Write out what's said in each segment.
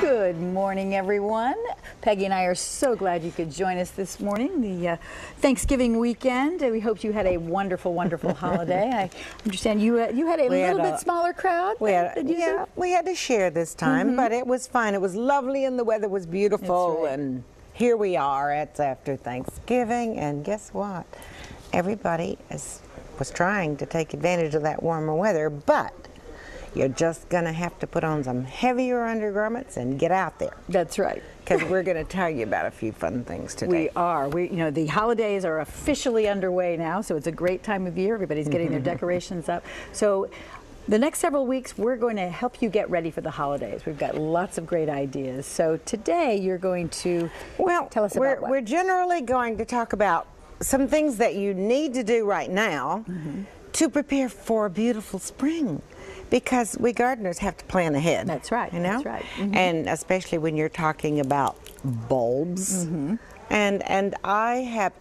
Good morning, everyone. Peggy and I are so glad you could join us this morning, the Thanksgiving weekend. We hope you had a wonderful, wonderful holiday. I understand you had a little bit smaller crowd. We had to share this time, but it was fine. It was lovely and the weather was beautiful. Right. And here we are. It's after Thanksgiving, and guess what? Everybody was trying to take advantage of that warmer weather, but you're just going to have to put on some heavier undergarments and get out there. That's right. Because we're going to tell you about a few fun things today. We are. The holidays are officially underway now, so it's a great time of year. Everybody's getting their decorations up. So the next several weeks, we're going to help you get ready for the holidays. We've got lots of great ideas. So today, you're going to tell us about what? We're generally going to talk about some things that you need to do right now to prepare for a beautiful spring. Because we gardeners have to plan ahead. That's right. You know? That's right. And especially when you're talking about bulbs. And I have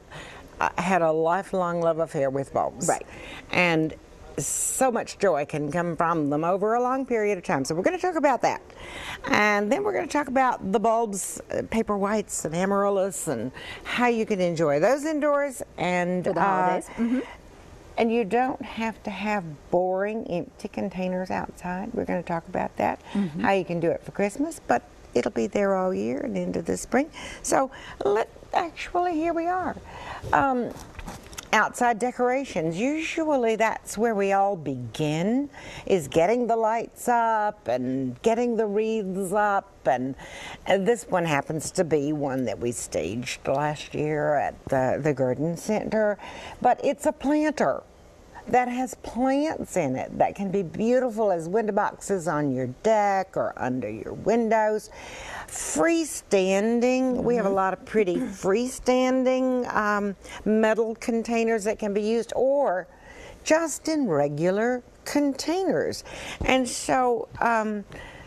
had a lifelong love affair with bulbs. Right. And so much joy can come from them over a long period of time. So we're going to talk about that. And then we're going to talk about the bulbs, paper whites and amaryllis, and how you can enjoy those indoors and for the holidays. And you don't have to have boring, empty containers outside. We're going to talk about that, how you can do it for Christmas, but it'll be there all year and into the spring. So here we are. Outside decorations, usually that's where we all begin, is getting the lights up and getting the wreaths up. And this one happens to be one that we staged last year at the Garden Center. But it's a planter that has plants in it that can be beautiful as window boxes on your deck or under your windows. Freestanding, we have a lot of pretty freestanding metal containers that can be used, or just in regular containers. And so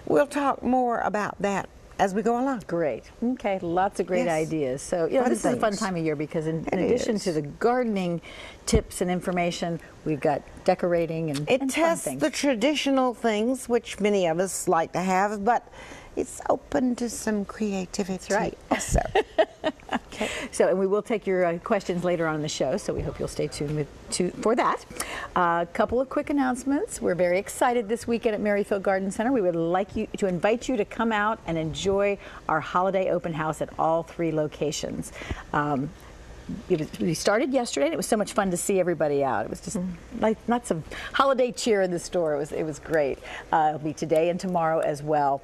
we'll talk more about that as we go along. Great. Okay, lots of great ideas. So, this is a fun time of year because in addition to the gardening tips and information, we've got decorating and it and tests fun things. the traditional things, which many of us like to have, but it's open to some creativity. That's right. Also. Okay. So, and we will take your questions later on in the show, so we hope you'll stay tuned for that. A couple of quick announcements. We're very excited this weekend at Merrifield Garden Center. We would like to invite you to come out and enjoy our holiday open house at all 3 locations. We started yesterday, and it was so much fun to see everybody out. It was just like lots of holiday cheer in the store. It was great. It'll be today and tomorrow as well.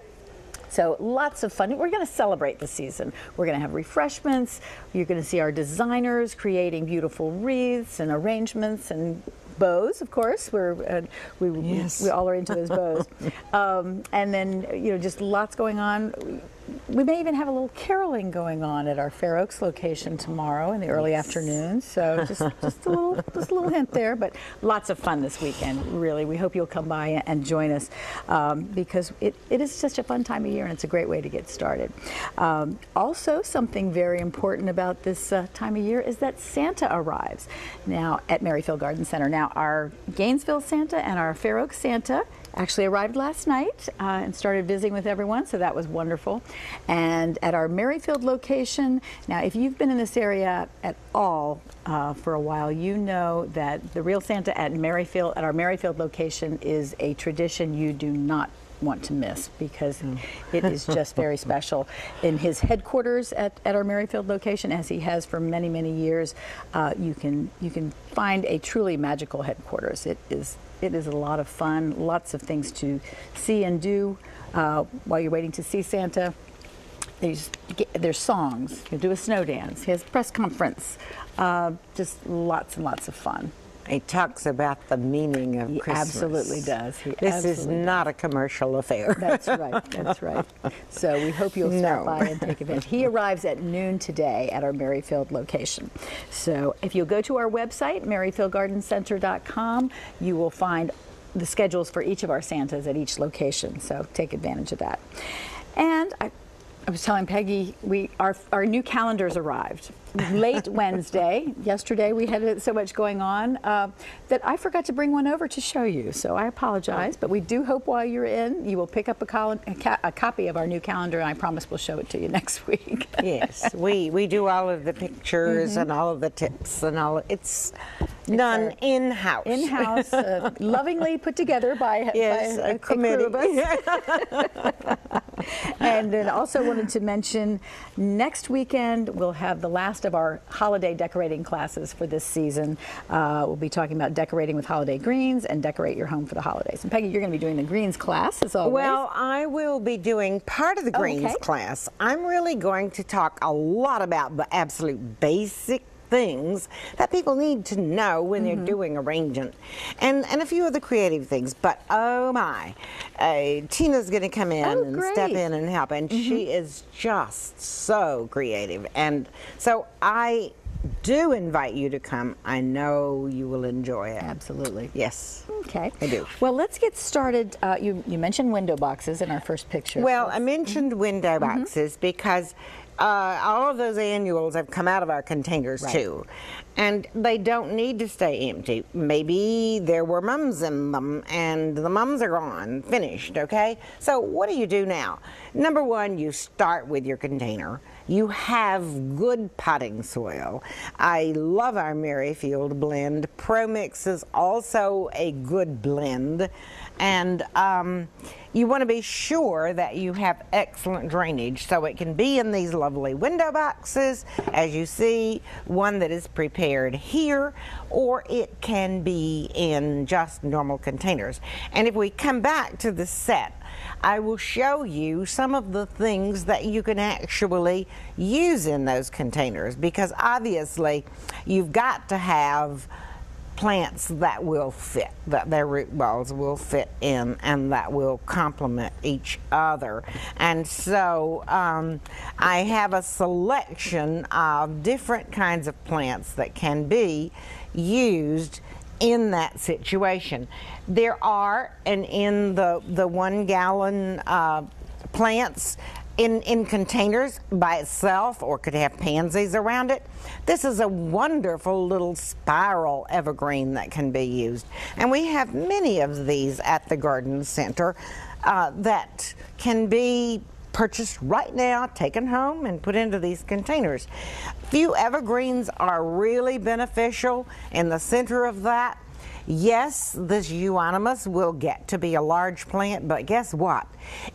So lots of fun. We're going to celebrate the season. We're going to have refreshments. You're going to see our designers creating beautiful wreaths and arrangements and bows, of course. We all are into those bows. And then, just lots going on. We may even have a little caroling going on at our Fair Oaks location tomorrow in the early afternoon. So just a little hint there, but lots of fun this weekend. Really, we hope you'll come by and join us because it is such a fun time of year and it's a great way to get started. Also, something very important about this time of year is that Santa arrives now at Merrifield Garden Center. Now, our Gainesville Santa and our Fair Oaks Santa actually arrived last night and started visiting with everyone, so that was wonderful. And at our Merrifield location, now if you've been in this area at all for a while, you know that the real Santa at our Merrifield location is a tradition you do not want to miss because it is just very special. In his headquarters at our Merrifield location, as he has for many, many years, you can find a truly magical headquarters. It is a lot of fun, lots of things to see and do while you're waiting to see Santa. There's songs, you do a snow dance, his press conference, just lots and lots of fun. He talks about the meaning of Christmas. Absolutely does. This is not a commercial affair. That's right. That's right. So we hope you'll stop by and take advantage. He arrives at noon today at our Merrifield location. So if you'll go to our website, merrifieldgardencenter.com, you will find the schedules for each of our Santas at each location. So take advantage of that. And I was telling Peggy, our new calendars arrived late Wednesday. Yesterday we had so much going on that I forgot to bring one over to show you. So I apologize, but we do hope while you're in, you will pick up a copy of our new calendar, and I promise we'll show it to you next week. Yes, we do all of the pictures and all of the tips and all. It's done in-house. In-house, lovingly put together by, yes, by a committee. And then also wanted to mention next weekend we'll have the last of our holiday decorating classes for this season. We'll be talking about decorating with holiday greens and decorate your home for the holidays. And Peggy, you're going to be doing the greens class as always. Well, I will be doing part of the greens class. I'm really going to talk a lot about the absolute basic things that people need to know when they're doing arrangement, and a few of the creative things. But oh my, Tina's going to come in and step in and help, and she is just so creative, and so I do invite you to come. I know you will enjoy it. Absolutely. Yes. Okay. I do. Well, let's get started. You mentioned window boxes in our first picture. Well, I mentioned window boxes because all of those annuals have come out of our containers too, and they don't need to stay empty. Maybe there were mums in them and the mums are gone, finished, okay? So what do you do now? Number one, you start with your container. You have good potting soil. I love our Merrifield blend. Pro Mix is also a good blend, and you want to be sure that you have excellent drainage, so it can be in these lovely window boxes, as you see, one that is prepared here, or it can be in just normal containers. And if we come back to the set, I will show you some of the things that you can actually use in those containers, because obviously you've got to have plants that will fit, that their root balls will fit in and that will complement each other. And so I have a selection of different kinds of plants that can be used in that situation. There are, and in the 1 gallon plants, in containers by itself, or could have pansies around it. This is a wonderful little spiral evergreen that can be used. And we have many of these at the garden center that can be purchased right now, taken home, and put into these containers. Few evergreens are really beneficial in the center of that. Yes, this euonymus will get to be a large plant, but guess what?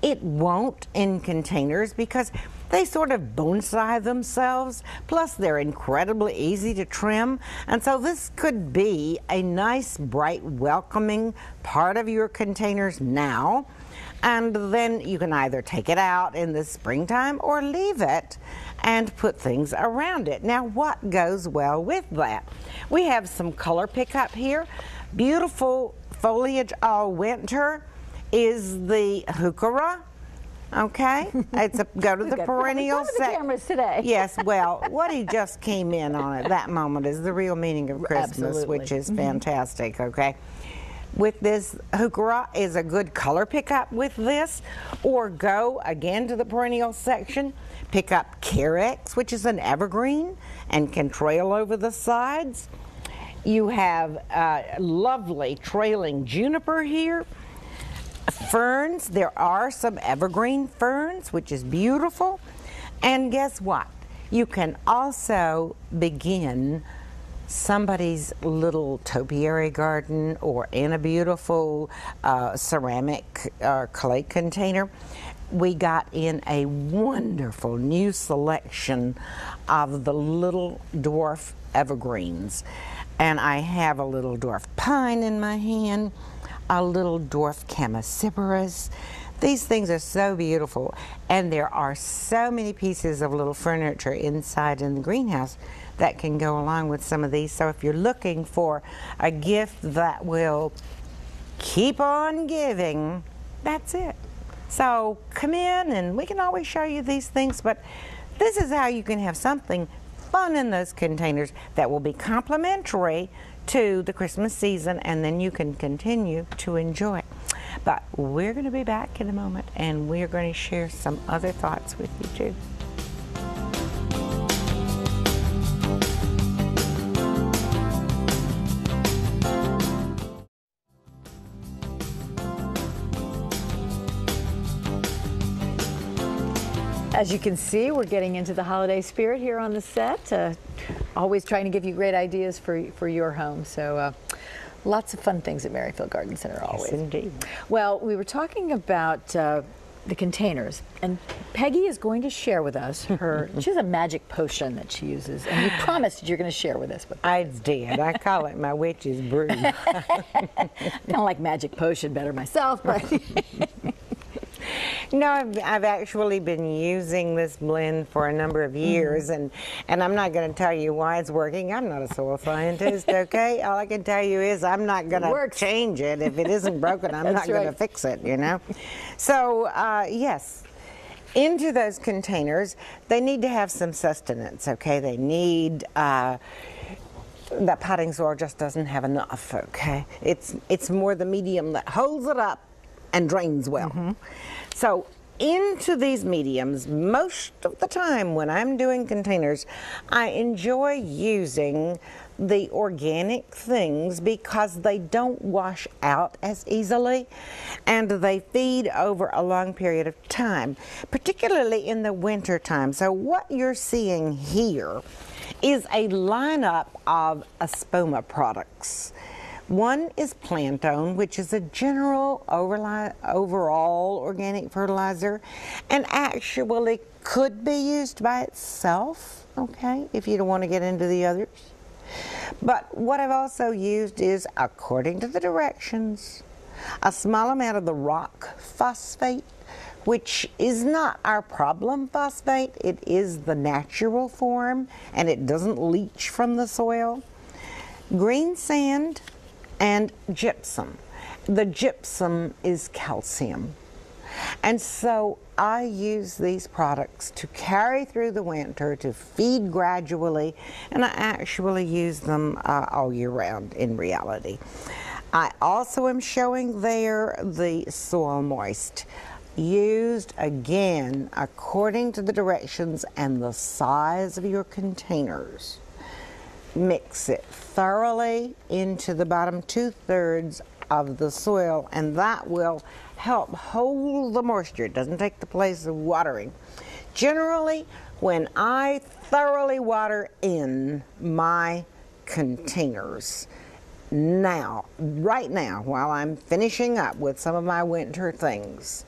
It won't in containers because they sort of bonsai themselves, plus they're incredibly easy to trim, and so this could be a nice, bright, welcoming part of your containers now, and then you can either take it out in the springtime or leave it and put things around it. Now, what goes well with that? We have some color pickup here. Beautiful foliage all winter is the heuchera. Okay, it's go to the perennial section. Cameras today. Yes, well, what he just came in on at that moment is the real meaning of Christmas, which is fantastic. Okay, with this heuchera is a good color pickup with this, or go again to the perennial section, pick up Carex, which is an evergreen and can trail over the sides. You have lovely trailing juniper here. Ferns, there are some evergreen ferns, which is beautiful. And guess what? You can also begin somebody's little topiary garden, or in a beautiful ceramic clay container. We got in a wonderful new selection of the little dwarf evergreens. And I have a little dwarf pine in my hand, a little dwarf chamaecyparis. These things are so beautiful, and there are so many pieces of little furniture inside in the greenhouse that can go along with some of these. So if you're looking for a gift that will keep on giving, that's it. So come in and we can always show you these things, but this is how you can have something fun in those containers that will be complementary to the Christmas season, and then you can continue to enjoy it. But But we're going to be back in a moment, and we're going to share some other thoughts with you too. As you can see, we're getting into the holiday spirit here on the set. Always trying to give you great ideas for your home. So lots of fun things at Merrifield Garden Center always. Yes, indeed. Well, we were talking about the containers, and Peggy is going to share with us she has a magic potion that she uses, and you promised you're going to share with us. I did. I call it my witch's brew. Kind of like magic potion better myself, but... No, I've actually been using this blend for a number of years, and I'm not going to tell you why it's working. I'm not a soil scientist, okay? All I can tell you is I'm not going to change it. If it isn't broken, I'm not going to fix it, you know? So, yes, into those containers, they need to have some sustenance, okay? They need... that potting soil just doesn't have enough, okay? It's more the medium that holds it up and drains well. So into these mediums, most of the time when I'm doing containers, I enjoy using the organic things because they don't wash out as easily and they feed over a long period of time, particularly in the winter time. So what you're seeing here is a lineup of Espoma products. One is Plantone, which is a general overall organic fertilizer and actually could be used by itself, okay, if you don't want to get into the others. But what I've also used is, according to the directions, a small amount of the rock phosphate, which is not our problem phosphate. It is the natural form, and it doesn't leach from the soil. Green sand, and gypsum. The gypsum is calcium. And so I use these products to carry through the winter, to feed gradually, and I actually use them all year round in reality. I also am showing there the Soil Moist, used again according to the directions and the size of your containers. Mix it thoroughly into the bottom 2/3 of the soil, and that will help hold the moisture. It doesn't take the place of watering. Generally, when I thoroughly water in my containers, right now, while I'm finishing up with some of my winter things,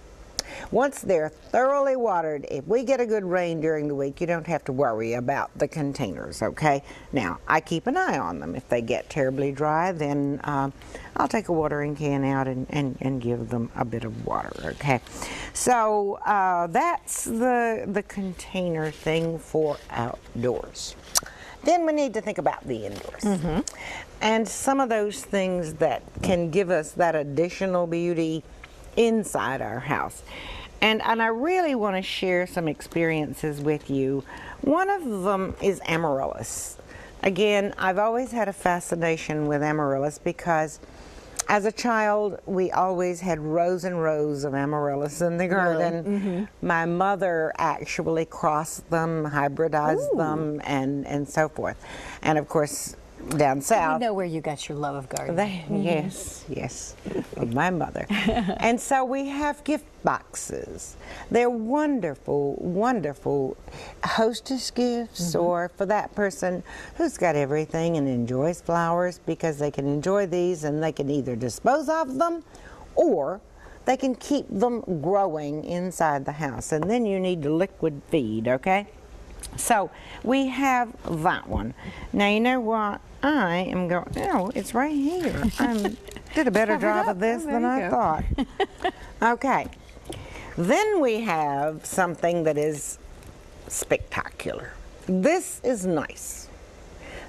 once they're thoroughly watered, if we get a good rain during the week, you don't have to worry about the containers, okay? Now, I keep an eye on them. If they get terribly dry, then I'll take a watering can out and give them a bit of water, okay? So that's the container thing for outdoors. Then we need to think about the indoors. And some of those things that can give us that additional beauty inside our house. And I really want to share some experiences with you. One of them is amaryllis. Again, I've always had a fascination with amaryllis because as a child, we always had rows and rows of amaryllis in the garden. My mother actually crossed them, hybridized them, and so forth. And of course, down south. We know where you got your love of gardening. Yes, of my mother. And so we have gift boxes. They're wonderful, wonderful hostess gifts, or for that person who's got everything and enjoys flowers, because they can enjoy these and they can either dispose of them or they can keep them growing inside the house. And then you need to liquid feed, okay? So we have that one. Now you know what? I am going, oh, it's right here. I did a better job of this than I thought. Okay. Then we have something that is spectacular. This is nice.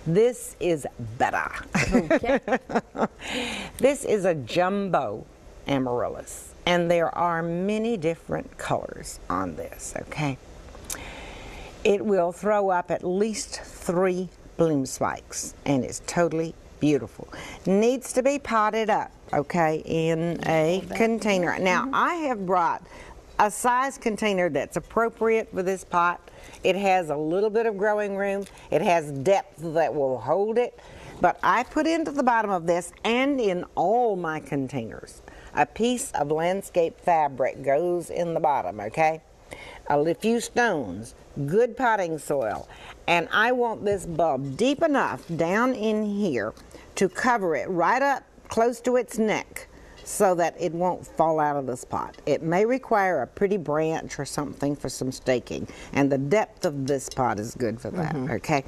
This is better. Okay. This is a jumbo amaryllis, and there are many different colors on this, okay? It will throw up at least 3 bloom spikes, and it's totally Beautiful. Needs to be potted up, okay, in a container. Now, I have brought a size container that's appropriate for this pot. It has a little bit of growing room. It has depth that will hold it. But I put into the bottom of this, and in all my containers, a piece of landscape fabric goes in the bottom, okay? A few stones, good potting soil, and I want this bulb deep enough down in here to cover it right up close to its neck so that it won't fall out of this pot. It may require a pretty branch or something for some staking, and the depth of this pot is good for that, okay?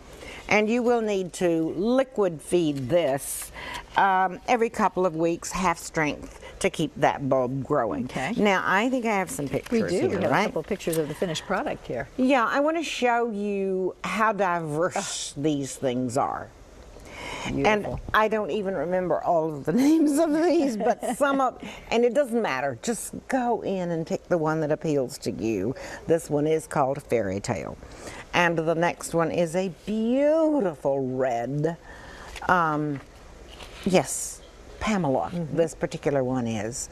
And you will need to liquid feed this every couple of weeks, half strength, to keep that bulb growing. Okay. Now, I think I have some pictures We do. here, We have right? a couple of pictures of the finished product here. Yeah, I want to show you how diverse these things are. Beautiful. And I don't even remember all of the names of these, but some of, and it doesn't matter. Just go in and pick the one that appeals to you. This one is called Fairy Tale. And the next one is a beautiful red, yes, Pamela, this particular one is.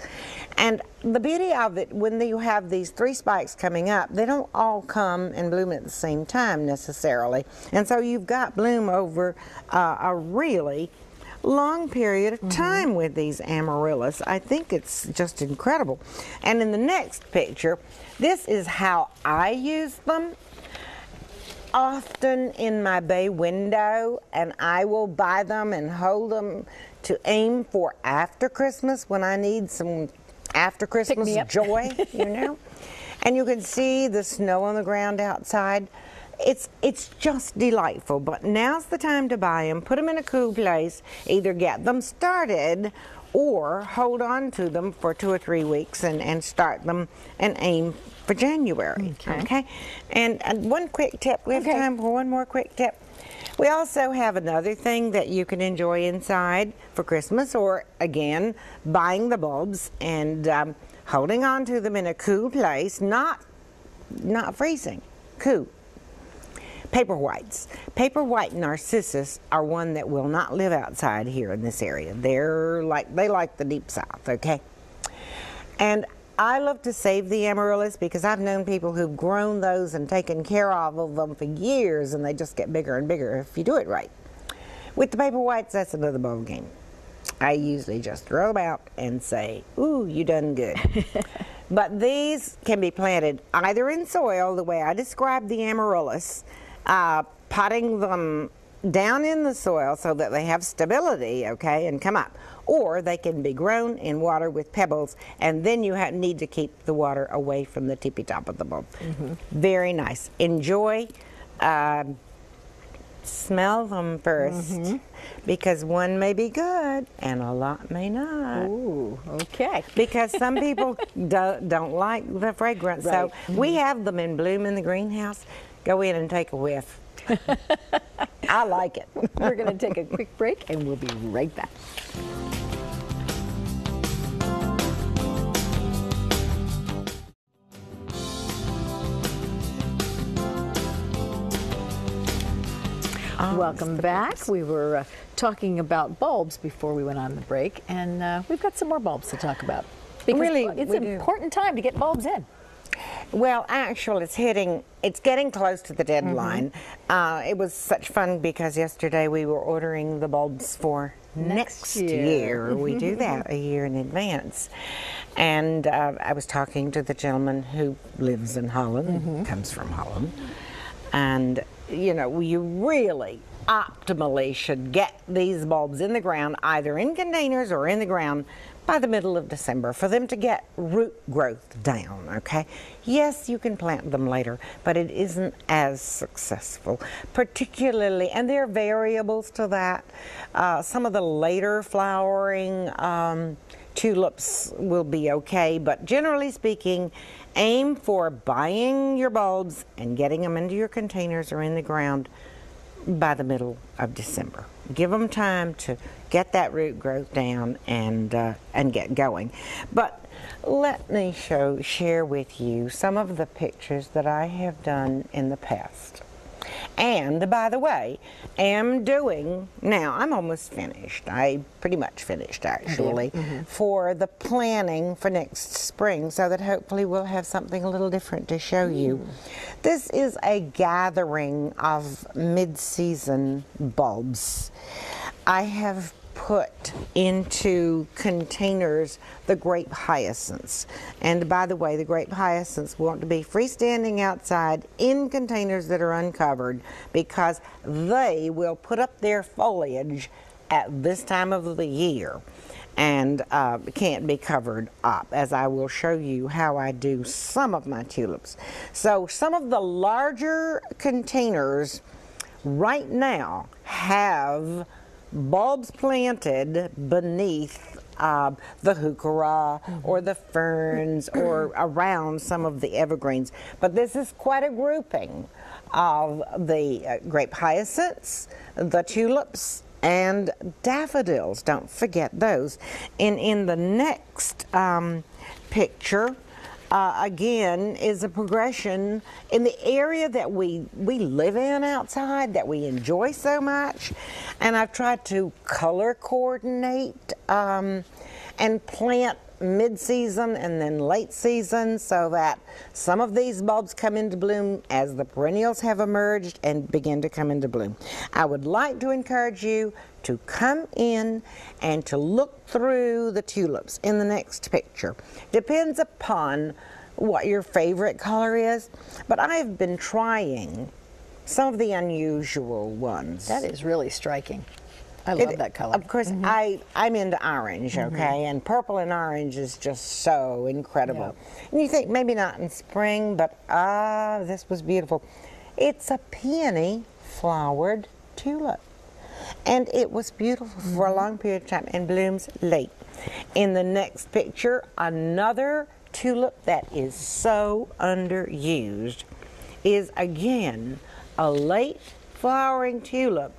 And the beauty of it, when you have these 3 spikes coming up, they don't all come and bloom at the same time necessarily. And so you've got bloom over a really long period of time with these amaryllis. I think it's just incredible. And in the next picture, this is how I use them. Often in my bay window, and I will buy them and hold them to aim for after Christmas when I need some after Christmas joy, you know. And you can see the snow on the ground outside. It's just delightful, but now's the time to buy them, put them in a cool place, either get them started or hold on to them for 2 or 3 weeks and start them and aim for January. Okay. And one quick tip, we have time for one more quick tip. We also have another thing that you can enjoy inside for Christmas, or again, buying the bulbs and holding on to them in a cool place, not freezing, cool. Paper whites. Paper white narcissus are one that will not live outside here in this area. They like the deep south, okay? And I love to save the amaryllis because I've known people who've grown those and taken care of them for years, and they just get bigger and bigger if you do it right. With the paper whites, that's another ball game. I usually just throw them out and say, ooh, you done good. But these can be planted either in soil, the way I described the amaryllis, potting them down in the soil so that they have stability, okay, and come up. Or they can be grown in water with pebbles, and then you need to keep the water away from the tippy top of the bulb. Very nice. Enjoy. Smell them first, because one may be good and a lot may not. Ooh, okay. Because some people don't like the fragrance. Right. So we have them in bloom in the greenhouse. Go in and take a whiff. I like it. We're going to take a quick break and we'll be right back. Welcome back. We were talking about bulbs before we went on the break, and we've got some more bulbs to talk about. Because Really, it's we an do. important time to get bulbs in. Well, actually, it's getting close to the deadline. It was such fun because yesterday we were ordering the bulbs for next year. We do that a year in advance. And I was talking to the gentleman who lives in Holland, comes from Holland. And, you know, you really optimally should get these bulbs in the ground, either in containers or in the ground, by the middle of December for them to get root growth down, okay? Yes, you can plant them later, but it isn't as successful, particularly, and there are variables to that. Some of the later flowering tulips will be okay, but generally speaking, aim for buying your bulbs and getting them into your containers or in the ground by the middle of December. Give them time to get that root growth down and get going. But let me share with you some of the pictures that I have done in the past. And by the way, am doing, now I'm almost finished. I pretty much finished actually, for the planning for next spring, so that hopefully we'll have something a little different to show you. This is a gathering of mid-season bulbs. I have put into containers the grape hyacinths. And by the way, the grape hyacinths want to be freestanding outside in containers that are uncovered, because they will put up their foliage at this time of the year and can't be covered up, as I will show you how I do some of my tulips. So some of the larger containers right now have bulbs planted beneath the heuchera or the ferns or around some of the evergreens. But this is quite a grouping of the grape hyacinths, the tulips, and daffodils. Don't forget those. And in the next picture, again, is a progression in the area that we live in outside, that we enjoy so much. And I've tried to color coordinate and plant mid-season and then late season, so that some of these bulbs come into bloom as the perennials have emerged and begin to come into bloom. I would like to encourage you to come in and to look through the tulips in the next picture. Depends upon what your favorite color is, but I've been trying some of the unusual ones. That is really striking. I love that color. Of course, I'm into orange, okay? And purple and orange is just so incredible. And you think maybe not in spring, but this was beautiful. It's a peony flowered tulip. And it was beautiful for a long period of time and blooms late. In the next picture, another tulip that is so underused is, again, a late flowering tulip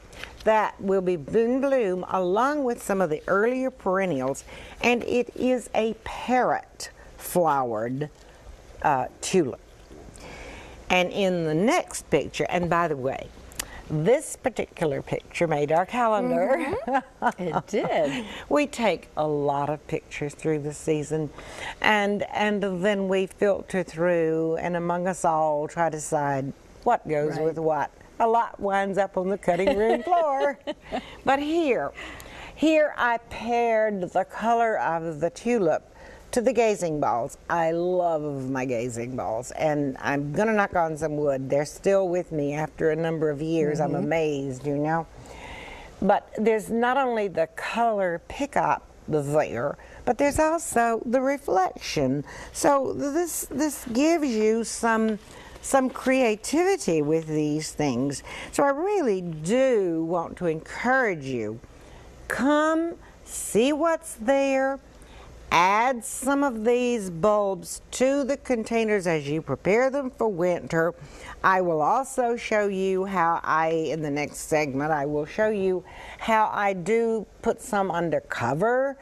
that will be in bloom along with some of the earlier perennials, and it is a parrot flowered tulip. And in the next picture, and by the way, this particular picture made our calendar. It did. We take a lot of pictures through the season, and then we filter through, and among us all try to decide what goes with what. A lot winds up on the cutting room floor. But here I paired the color of the tulip to the gazing balls. I love my gazing balls, and I'm gonna knock on some wood. They're still with me after a number of years. I'm amazed, you know. But there's not only the color pickup there, but there's also the reflection. So this gives you some creativity with these things. So I really do want to encourage you. Come, see what's there. Add some of these bulbs to the containers as you prepare them for winter. I will also show you how in the next segment, I will show you how I do put some under cover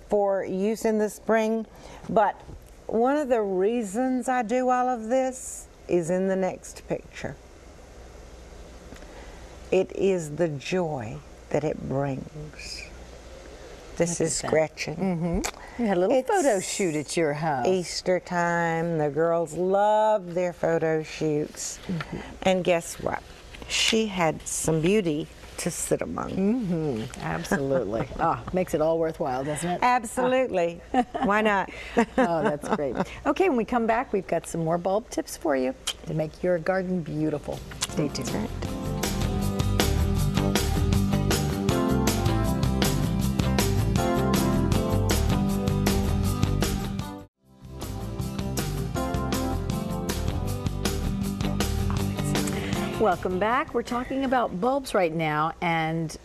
for use in the spring. But one of the reasons I do all of this is in the next picture. It is the joy that it brings. This is Gretchen. You had a little photo shoot at your house. Easter time. The girls love their photo shoots. And guess what? She had some beauty to sit among. Absolutely. Makes it all worthwhile, doesn't it? Absolutely. Why not? Oh, that's great. Okay, when we come back, we've got some more bulb tips for you to make your garden beautiful. Stay tuned. Right. Welcome back. We're talking about bulbs right now, and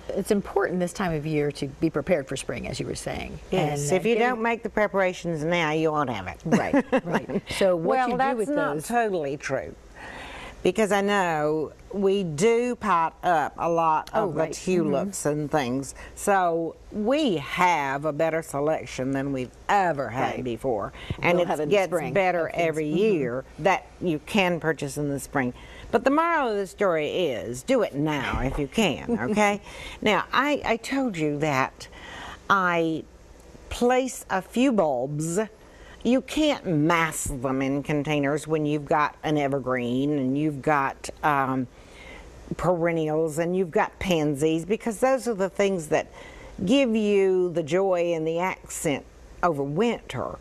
it's important this time of year to be prepared for spring, as you were saying. Yes, and, if you don't make the preparations now, you won't have it. Right, right. So what you do with that's not those? totally true, because I know we do pot up a lot of the tulips and things. So we have a better selection than we've ever had before. And it gets better every year that you can purchase in the spring. But the moral of the story is, do it now if you can, okay? Now, I told you that I place a few bulbs. You can't mass them in containers when you've got an evergreen and you've got perennials and you've got pansies, because those are the things that give you the joy and the accent over winter.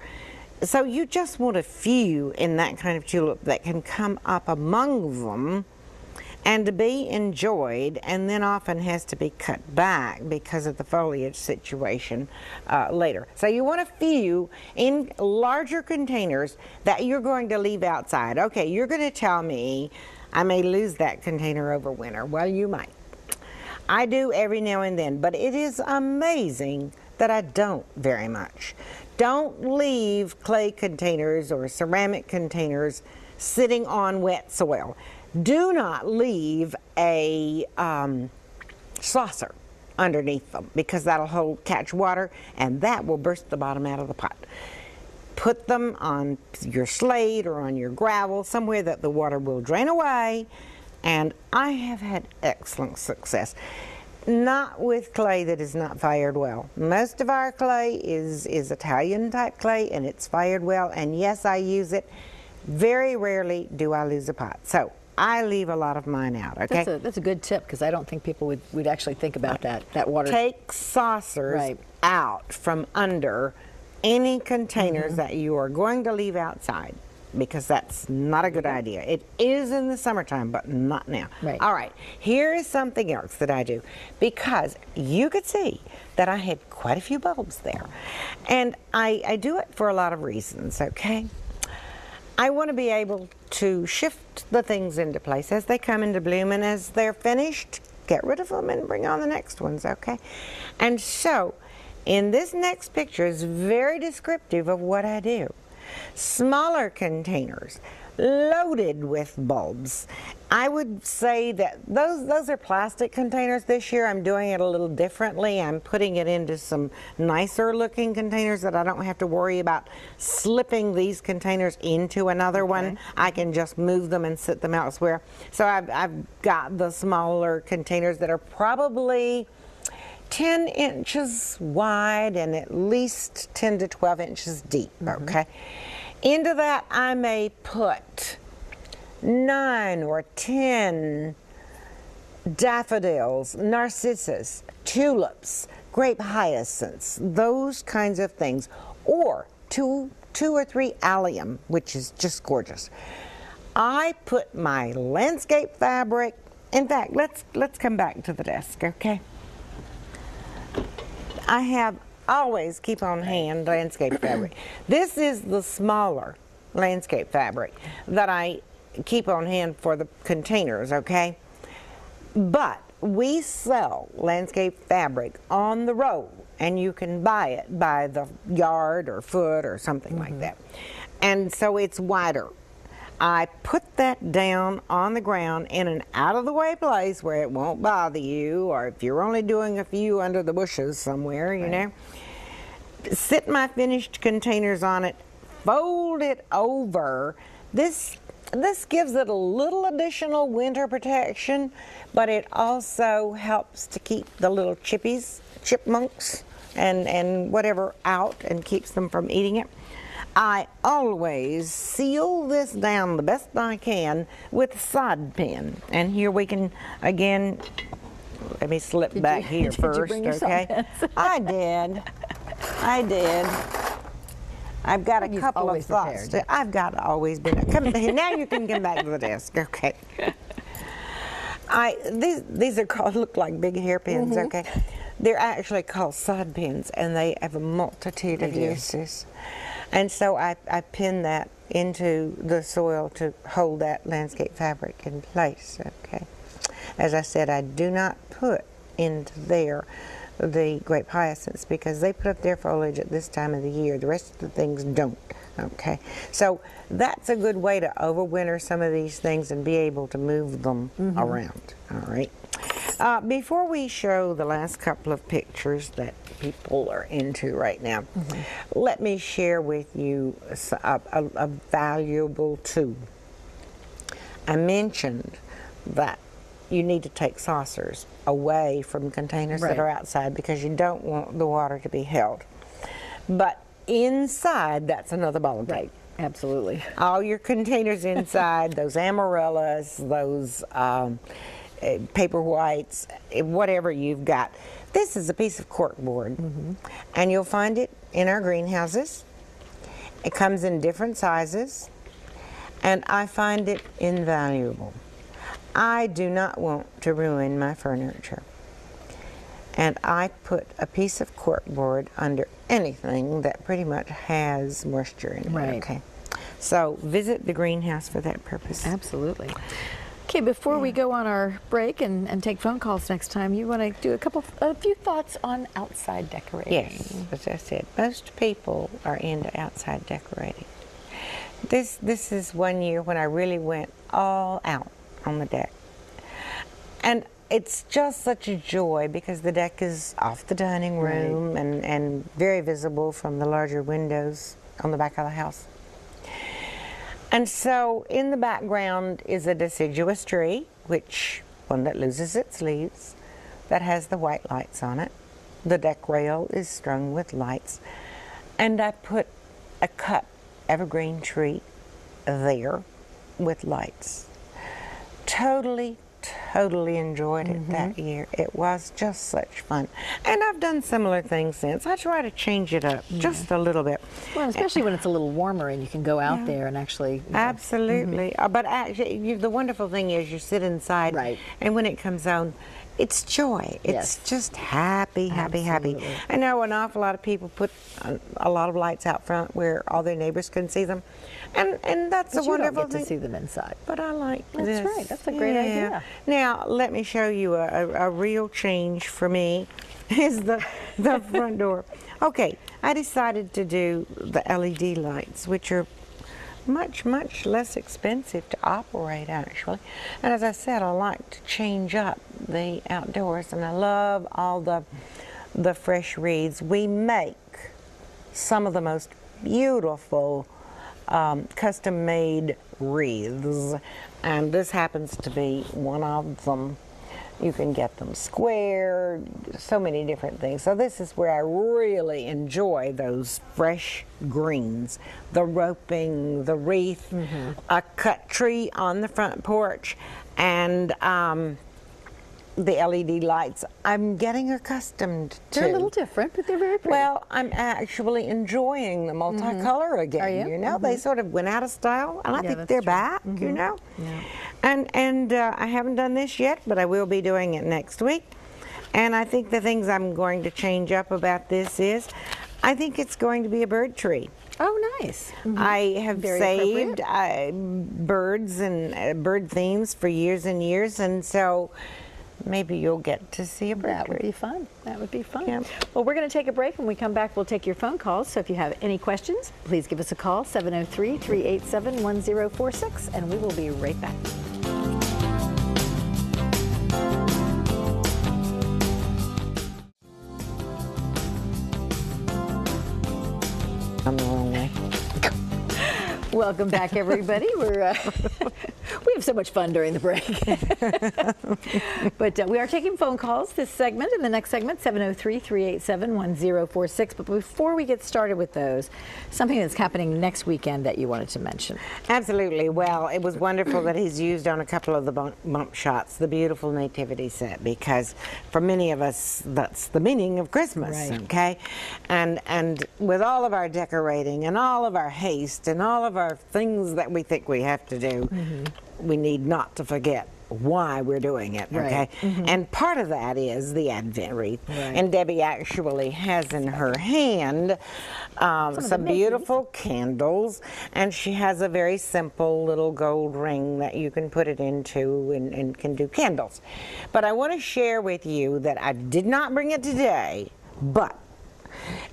So you just want a few in that kind of tulip that can come up among them and to be enjoyed, and then often has to be cut back because of the foliage situation later. So you want a few in larger containers that you're going to leave outside. Okay, you're going to tell me I may lose that container over winter. Well, you might. I do every now and then, but it is amazing that I don't very much. Don't leave clay containers or ceramic containers sitting on wet soil. Do not leave a saucer underneath them, because that'll catch water and that will burst the bottom out of the pot. Put them on your slate or on your gravel, somewhere that the water will drain away, and I have had excellent success. Not with clay that is not fired well. Most of our clay is Italian type clay, and it's fired well, and yes, I use it. Very rarely do I lose a pot. So I leave a lot of mine out, okay? That's a good tip, because I don't think people would actually think about that water. Take saucers out from under any containers that you are going to leave outside, because that's not a good idea. It is in the summertime, but not now. All right, here is something else that I do, because you could see that I had quite a few bulbs there. And I do it for a lot of reasons, okay? I want to be able to shift the things into place as they come into bloom, and as they're finished, get rid of them and bring on the next ones, okay? And so, in this next picture is very descriptive of what I do. Smaller containers loaded with bulbs. I would say that those are plastic containers. This year I'm doing it a little differently. I'm putting it into some nicer looking containers that I don't have to worry about slipping these containers into another one. I can just move them and sit them elsewhere. So I've got the smaller containers that are probably 10 inches wide and at least 10 to 12 inches deep, okay? Into that I may put 9 or 10 daffodils, narcissus, tulips, grape hyacinths, those kinds of things, or two or three allium, which is just gorgeous. I put my landscape fabric. In fact, let's come back to the desk, okay? I have always keep on hand landscape fabric. This is the smaller landscape fabric that I keep on hand for the containers, okay? But we sell landscape fabric on the roll, and you can buy it by the yard or foot or something like that. And so it's wider. I put that down on the ground in an out-of-the-way place where it won't bother you, or if you're only doing a few under the bushes somewhere, you know. Sit my finished containers on it, fold it over. This gives it a little additional winter protection, but it also helps to keep the little chipmunks, and whatever out, and keeps them from eating it. I always seal this down the best I can with sod pin. And here we can, again, let me slip back here first, okay? I did. I've got a couple of thoughts. I've got to always be. Now you can come back to the desk, okay? These are called, look like big hairpins, okay? They're actually called sod pins, and they have a multitude of uses. And so I pin that into the soil to hold that landscape fabric in place, okay? As I said, I do not put into there the grape hyacinths, because they put up their foliage at this time of the year. The rest of the things don't. Okay, so that's a good way to overwinter some of these things and be able to move them around. All right. Before we show the last couple of pictures that people are into right now, let me share with you a valuable tool. I mentioned that you need to take saucers away from containers that are outside because you don't want the water to be held. But inside, that's another ballgame. Right, absolutely. All your containers inside, those amarellas, those paper whites, whatever you've got. This is a piece of cork board, and you'll find it in our greenhouses. It comes in different sizes, and I find it invaluable. I do not want to ruin my furniture, and I put a piece of cork board under anything that pretty much has moisture in it. Right. Okay, so visit the greenhouse for that purpose. Absolutely. Okay, before we go on our break and take phone calls next time, you want to do a few thoughts on outside decorating. Yes, as I said, most people are into outside decorating. This is one year when I really went all out on the deck. And it's just such a joy because the deck is off the dining room and very visible from the larger windows on the back of the house. And so in the background is a deciduous tree, one that loses its leaves, that has the white lights on it. The deck rail is strung with lights. And I put a cut evergreen tree there with lights. Totally enjoyed it that year. It was just such fun. And I've done similar things since. I try to change it up just a little bit. Well, especially when it's a little warmer and you can go out there and actually... Absolutely. But actually, the wonderful thing is you sit inside, and when it comes on, it's joy. It's just happy. I know an awful lot of people put a lot of lights out front where all their neighbors can see them, and that's a wonderful thing. You don't get to see them inside. But I like this. That's right. That's a great idea. Now let me show you a real change for me. Is the front door. Okay, I decided to do the LED lights, which are much less expensive to operate actually. And as I said, I like to change up the outdoors, and I love all the fresh wreaths. We make some of the most beautiful custom-made wreaths, and this happens to be one of them. You can get them square, so many different things. So this is where I really enjoy those fresh greens, the roping, the wreath, a cut tree on the front porch, and the LED lights. I'm getting accustomed to. They're a little different, but they're very pretty. Well, I'm actually enjoying the multicolor again. Are you? You know, they sort of went out of style, and I think they're back. You know, and I haven't done this yet, but I will be doing it next week. And I think the things I'm going to change up about this is, I think it's going to be a bird tree. Oh, nice. I have Very saved birds and bird themes for years and years, and so maybe you'll get to see a bird That would tree. be fun. That would be fun. Yeah. Well, we're going to take a break. When we come back, we'll take your phone calls. So if you have any questions, please give us a call, 703-387-1046, and we will be right back. I'm the wrong way. Welcome back, everybody. We're we have so much fun during the break. But we are taking phone calls this segment. In the next segment, 703-387-1046. But before we get started with those, something that's happening next weekend that you wanted to mention. Absolutely. Well, it was wonderful that he's used on a couple of the bump shots the beautiful nativity set, because for many of us that's the meaning of Christmas. Right. Okay, and with all of our decorating and all of our haste and all of our things that we think we have to do, we need not to forget why we're doing it, okay? Right. And part of that is the Advent wreath. Right. And Debbie actually has in her hand some beautiful candles, and she has a very simple little gold ring that you can put it into and can do candles. But I want to share with you that I did not bring it today, but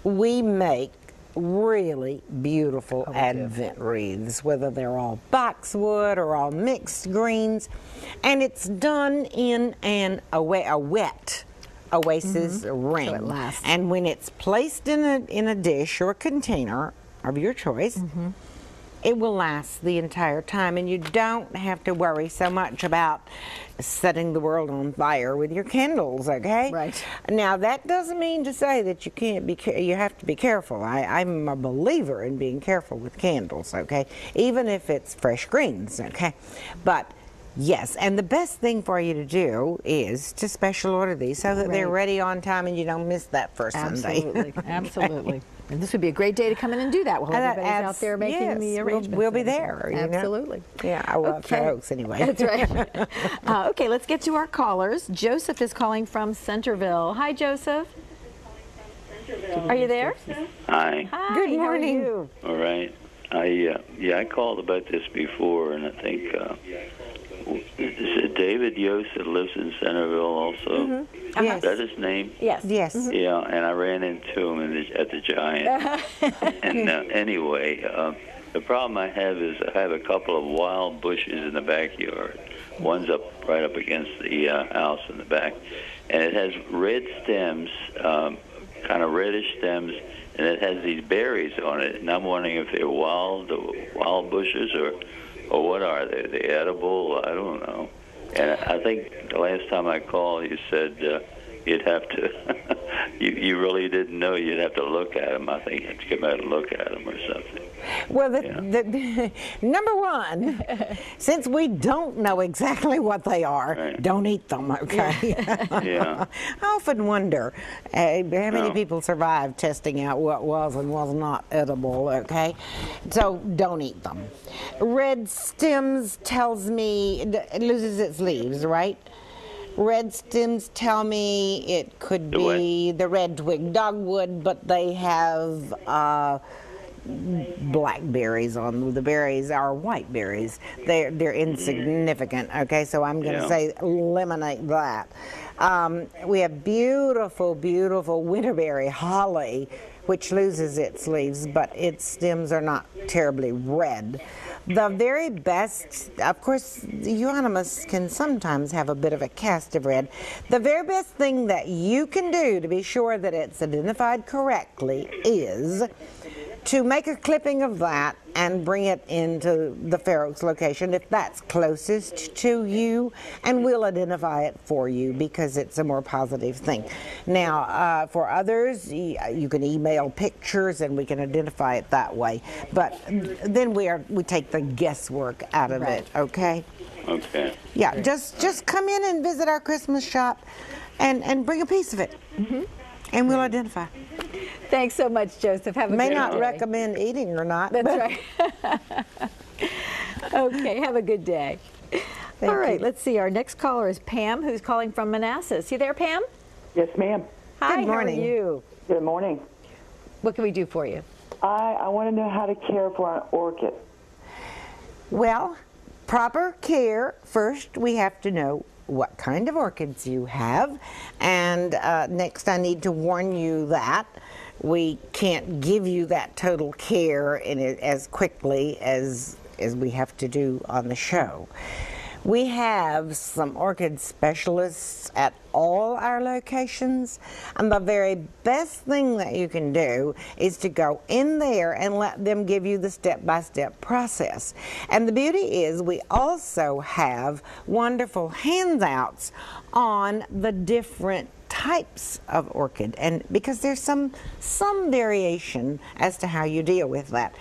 we make really beautiful Advent wreaths, whether they're all boxwood or all mixed greens. And it's done in a wet oasis ring. So it lasts. And when it's placed in a dish or a container of your choice, it will last the entire time, and you don't have to worry so much about setting the world on fire with your candles, okay? Right. Now, that doesn't mean to say that you can't be, you have to be careful. I'm a believer in being careful with candles, okay? Even if it's fresh greens, okay? But yes, and the best thing for you to do is to special order these so that they're ready on time and you don't miss that first Sunday. Absolutely, absolutely. And this would be a great day to come in and do that while everybody's out there making the arrangements. We'll be there. Absolutely. You know? Yeah, I love folks anyway. That's right. Okay, let's get to our callers. Joseph is calling from Centerville. Hi, Joseph. Are you there? Hi. Hi. Good morning. How are you? All right. I called about this before, and I think is it David Yost that lives in Centerville also? Yes. Is that his name? Yes. Yes. Yeah, and I ran into him at the Giant. And anyway, the problem I have is I have a couple of wild bushes in the backyard. One's right up against the house in the back, and it has red stems, kind of reddish stems, and it has these berries on it. And I'm wondering if they're wild bushes or what are they? Are they edible? I don't know. And I think the last time I called, you said you'd have to, you really didn't know. You'd have to look at them. I think you have to come out and look at them or something. Well, number one, since we don't know exactly what they are, don't eat them, okay? Yeah. I often wonder how many people survived testing out what was and was not edible, okay? So don't eat them. Red stems tells me it loses its leaves, right? Red stems tell me it could be the red twig dogwood, but they have blackberries on them. The berries are white berries. They're insignificant, okay? So I'm going to say eliminate that. We have beautiful, beautiful winterberry holly, which loses its leaves, but its stems are not terribly red. The very best, of course, euonymus can sometimes have a bit of a cast of red. The very best thing that you can do to be sure that it's identified correctly is to make a clipping of that and bring it into the Fair Oaks location if that's closest to you, and we'll identify it for you because it's a more positive thing. Now, for others, you can email pictures and we can identify it that way. But then we take the guesswork out of it, okay? Okay. Yeah, just come in and visit our Christmas shop and bring a piece of it. And we'll identify. Thanks so much, Joseph. Have a good day. May not recommend eating or not. That's right. Okay, have a good day. All right, let's see. Our next caller is Pam, who's calling from Manassas. You there, Pam? Yes, ma'am. Hi, Good morning. how are you? Good morning. What can we do for you? I want to know how to care for an orchid. Well, proper care, first we have to know what kind of orchids you have, and next I need to warn you that we can't give you that total care in it as quickly as we have to do on the show. We have some orchid specialists at all our locations, and the very best thing that you can do is to go in there and let them give you the step-by-step process. And the beauty is we also have wonderful handouts on the different types of orchid, and because there's some variation as to how you deal with that.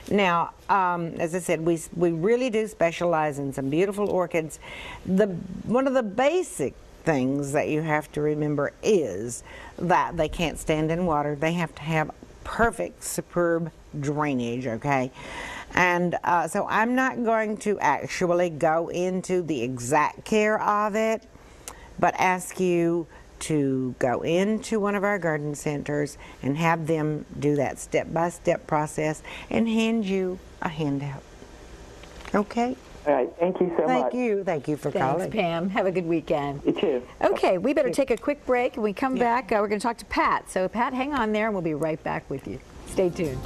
Now, as I said, we really do specialize in some beautiful orchids. One of the basic things that you have to remember is that they can't stand in water. They have to have perfect, superb drainage, okay? And so I'm not going to actually go into the exact care of it, but ask you to go into one of our garden centers and have them do that step-by-step process and hand you a handout. Okay? All right. Thank you so much. Thank you. Thank you for calling. Thanks, Pam. Have a good weekend. You too. Okay, we better take a quick break. When we come back, we're going to talk to Pat. So, Pat, hang on there, and we'll be right back with you. Stay tuned.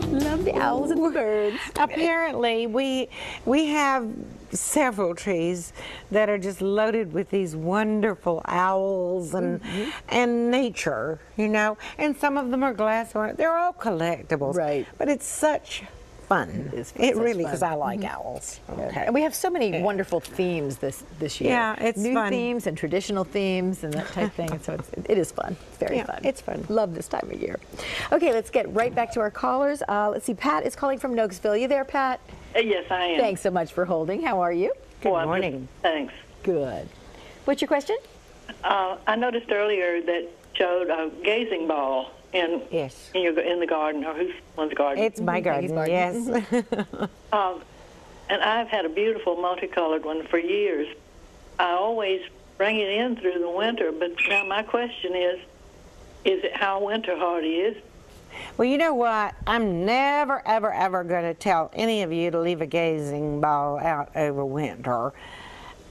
Love the owls and the birds. Apparently, we have several trees that are just loaded with these wonderful owls and nature, you know. And some of them are glass or they're all collectibles. Right. But it's such fun. It is It such really, fun. because I like owls. Okay. And we have so many wonderful themes this year. Yeah, it's new fun. themes and traditional themes and that type thing. And so it is fun. It's very Yeah, fun. it's fun. Love this time of year. Okay, let's get right back to our callers. Let's see. Pat is calling from Noakesville. You there, Pat? Yes, I am. Thanks so much for holding. How are you? Good I'm morning. Thanks. Good. What's your question? I noticed earlier that showed a gazing ball in Yes. in the garden, or whose one's garden. It's my Peggy's garden, garden. yes. And I've had a beautiful multicolored one for years. I always bring it in through the winter, but now my question is it how winter hardy is? Well, you know what? I'm never, ever, ever going to tell any of you to leave a gazing ball out over winter.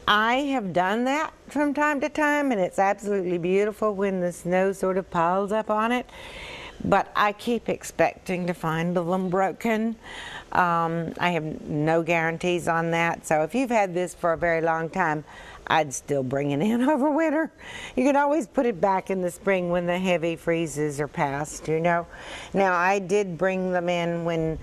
I have done that from time to time, and it's absolutely beautiful when the snow sort of piles up on it. But I keep expecting to find them broken. I have no guarantees on that. So if you've had this for a very long time, I'd still bring it in over winter. You can always put it back in the spring when the heavy freezes are past, you know. Now, I did bring them in when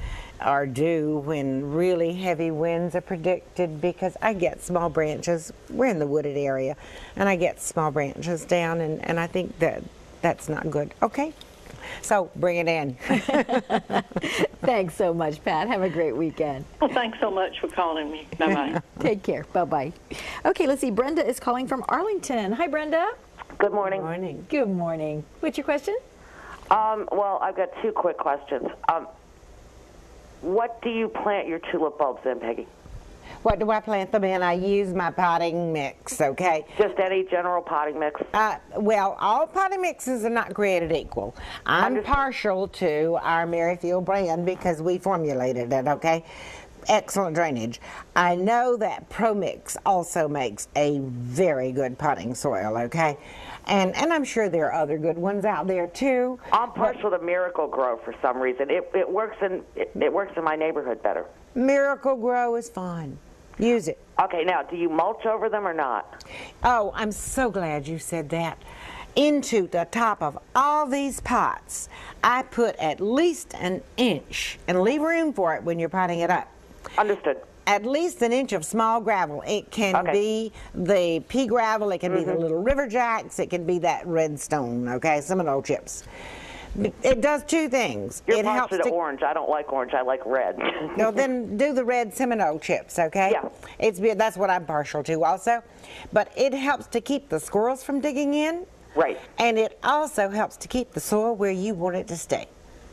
really heavy winds are predicted, because I get small branches. We're in the wooded area, and I get small branches down, and I think that's not good. Okay? So bring it in. Thanks so much, Pat. Have a great weekend. Well, thanks so much for calling me. Bye-bye. Take care. Bye-bye. Okay, let's see. Brenda is calling from Arlington. Hi, Brenda. Good morning. Morning. Good morning. What's your question? Well, I've got two quick questions. What do you plant your tulip bulbs in, Peggy? What do I plant them in? I use my potting mix, okay? Just any general potting mix? Well, all potting mixes are not created equal. I'm partial to our Merrifield brand because we formulated it, okay? Excellent drainage. I know that ProMix also makes a very good potting soil, okay? And I'm sure there are other good ones out there too. I'm partial to Miracle Grow for some reason. It works in my neighborhood better. Miracle Grow is fine. Use it. Okay, now, do you mulch over them or not? Oh, I'm so glad you said that. Into the top of all these pots, I put at least an inch, and leave room for it when you're potting it up. Understood. At least an inch of small gravel. It can be the pea gravel, it can be the little river jacks, it can be that red stone, okay, Seminole chips. It does two things. You're It helps partial to to orange. I don't like orange. I like red. No, then do the red Seminole chips, okay? Yeah. That's what I'm partial to also. But it helps to keep the squirrels from digging in. Right. And it also helps to keep the soil where you want it to stay.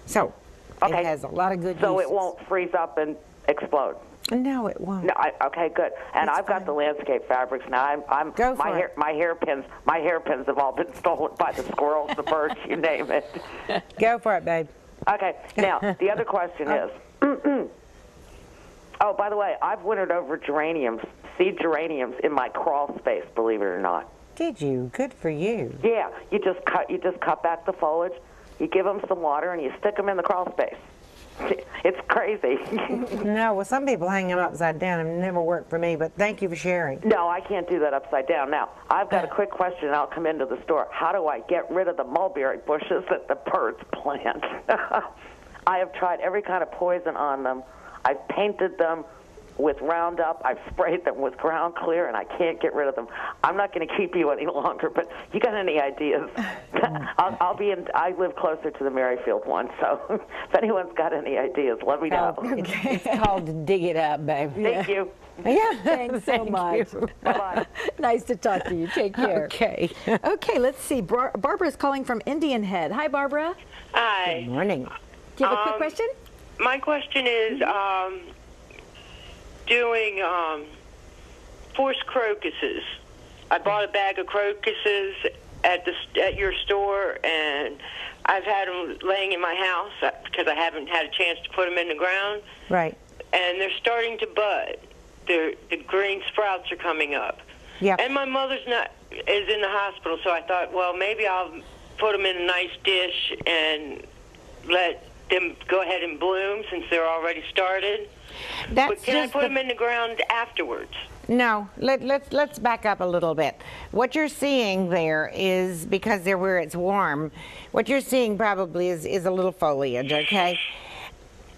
So, it has a lot of good uses. So it won't freeze up and explode? No, it won't. No, okay, good. And It's I've got fine. the landscape fabrics now. Go for it. My hairpins have all been stolen by the squirrels, the birds, you name it. Go for it, babe. Okay, now the other question is. Oh, by the way, I've wintered over seed geraniums in my crawl space. Believe it or not. Did you? Good for you. Yeah, you just cut back the foliage, you give them some water, and you stick them in the crawl space. It's crazy. No, well, some people hang them upside down. It never worked for me, but thank you for sharing. No, I can't do that upside down. Now, I've got a quick question, and I'll come into the store. How do I get rid of the mulberry bushes that the birds plant? I have tried every kind of poison on them. I've painted them with Roundup. I've sprayed them with Ground Clear, and I can't get rid of them. I'm not going to keep you any longer, but you got any ideas? I live closer to the Merrifield one, so if anyone's got any ideas, let me know. It's called to dig it up, babe. Thank you. Yeah. Thanks so much. Bye-bye. Nice to talk to you. Take care. Okay. Okay, let's see. Barbara's calling from Indian Head. Hi, Barbara. Hi. Good morning. Do you have a quick question? My question is doing forced crocuses. I bought a bag of crocuses at your store, and I've had them laying in my house because I haven't had a chance to put them in the ground. Right. And they're starting to bud. the green sprouts are coming up. Yeah. And my mother's is in the hospital, so I thought, well, maybe I'll put them in a nice dish and let them go ahead and bloom since they're already started. But can I put them in the ground afterwards? No, let's back up a little bit. What you're seeing there is, because they're where it's warm, what you're seeing probably is a little foliage, okay?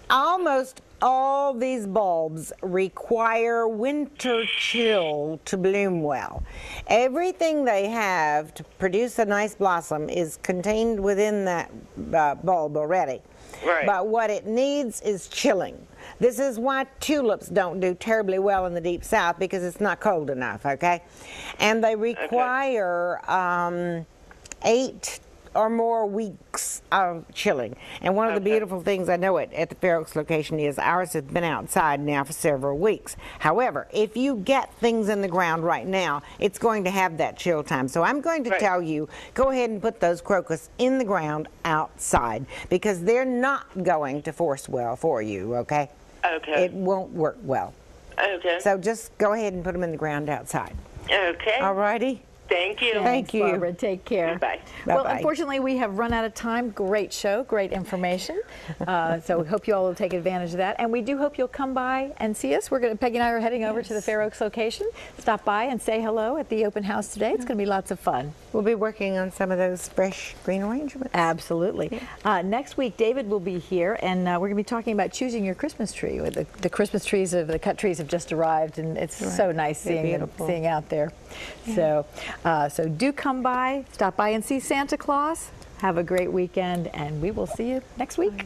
Almost all these bulbs require winter chill to bloom well. Everything they have to produce a nice blossom is contained within that bulb already. Right. But what it needs is chilling. This is why tulips don't do terribly well in the deep south, because it's not cold enough, okay? And they require 8 or more weeks of chilling. And one of the beautiful things I know at the Fair Oaks location is ours has been outside now for several weeks. However, if you get things in the ground right now, it's going to have that chill time. So I'm going to tell you, go ahead and put those crocus in the ground outside, because they're not going to force well for you, okay? Okay. It won't work well. Okay. So just go ahead and put them in the ground outside. Okay. All righty? Thank you. Thank you. Barbara, take care. Bye. Well, Bye-bye. unfortunately, we have run out of time. Great show, great information. So we hope you all will take advantage of that. And we do hope you'll come by and see us. Peggy and I are heading over to the Fair Oaks location. Stop by and say hello at the open house today. It's going to be lots of fun. We'll be working on some of those fresh green arrangements. Absolutely. Next week, David will be here, and we're going to be talking about choosing your Christmas tree. The Christmas trees, the cut trees have just arrived, and it's so nice seeing out there. Yeah. So do come by, stop by and see Santa Claus. Have a great weekend, and we will see you next week.